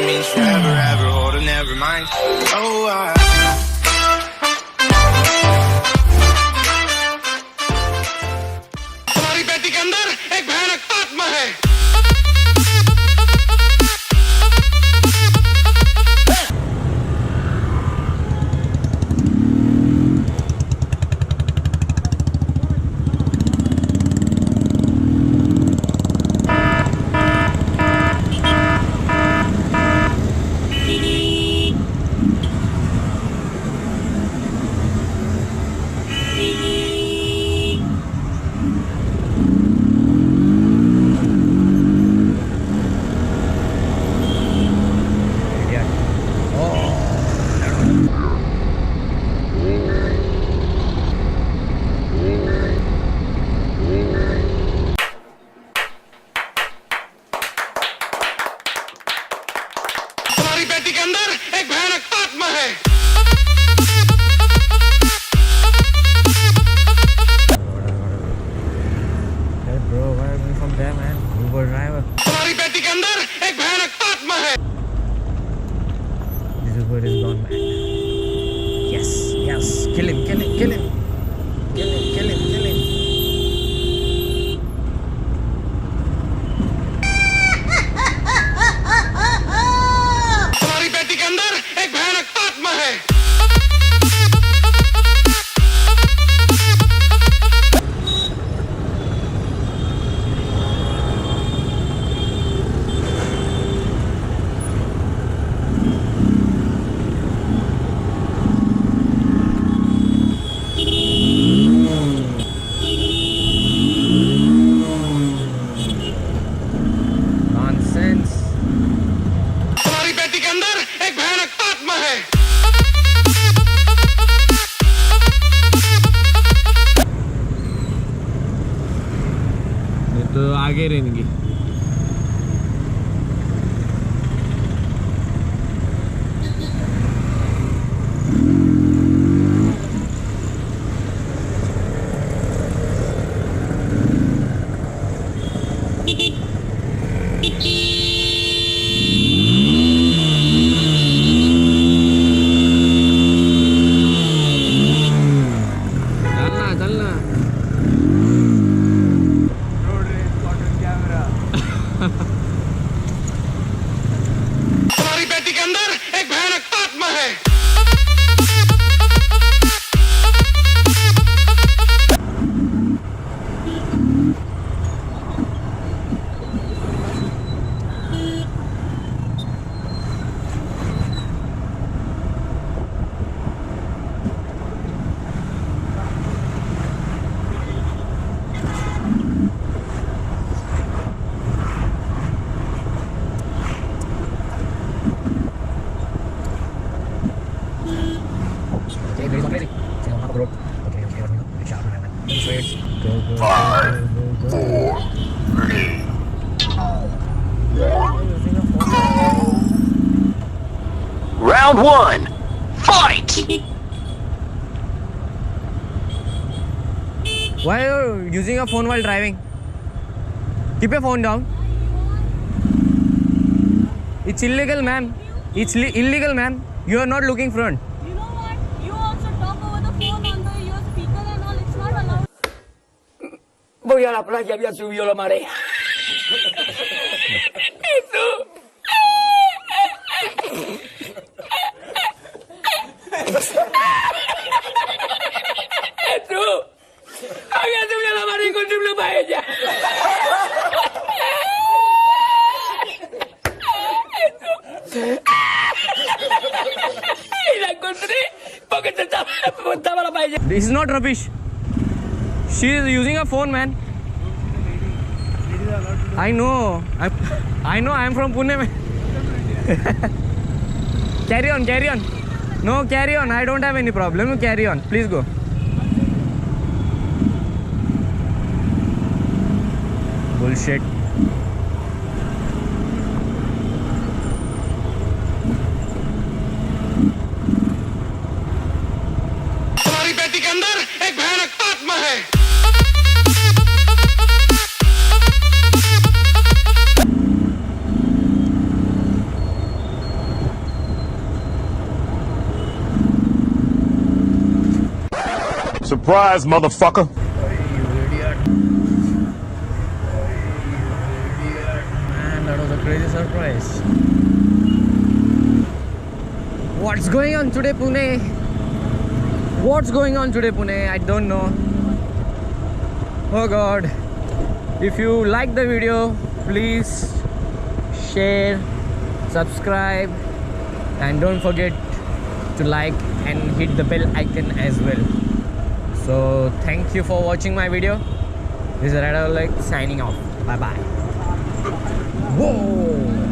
means forever, ever, or to never mind. Oh, तुम्हारी बेटी के अंदर एक भयानक आत्मा है। तुम्हारी बेटी के अंदर एक भयानक आत्मा है। Hey bro, where are we from there, man? Uber driver. तुम्हारी बेटी के अंदर एक भयानक आत्मा है। This Uber is gone, man. Yes, yes. Kill him, kill him, kill him. Kill him, kill him, kill him. तुम्हारी बेटी के अंदर एक भयानक आत्मा है। Nonsense. तुम्हारी बेटी के अंदर एक भयानक आत्मा है। ये तो आगे रहेंगी. चलना चलना. तुम्हारी बेटी के अंदर एक भयानक आत्मा है। Okay, there is one ready. Say on top of the road. Okay, okay, let me go. Big shot, man. Straight. Go, go, go, go, go, go. Using a phone. Round one, fight! Why are you using a phone while driving? Keep your phone down. It's illegal, ma'am. It's illegal, ma'am. You are not looking front. You know what? You also talk over the phone on your speaker and all. It's not allowed. Voy a la playa, había subido la marea. Jesús, había subido la marea y encontré una paella. Y la encontré porque estaba la paella. This is not rubbish. She is using a phone, man. I know. I know. I am from Pune, man. Carry on, carry on. No, carry on. I don't have any problem. Carry on. Please go. Bullshit. तुम्हारी बेटी के अंदर एक भयानक आत्मा है। Surprise, motherfucker! You idiot. Man, that was a crazy surprise. What's going on today, Pune? What's going on today, Pune? I don't know. Oh God. If you like the video, please share, subscribe, and don't forget to like and hit the bell icon as well. So thank you for watching my video. This is RIDERHOLIC signing off. Bye bye. Whoa.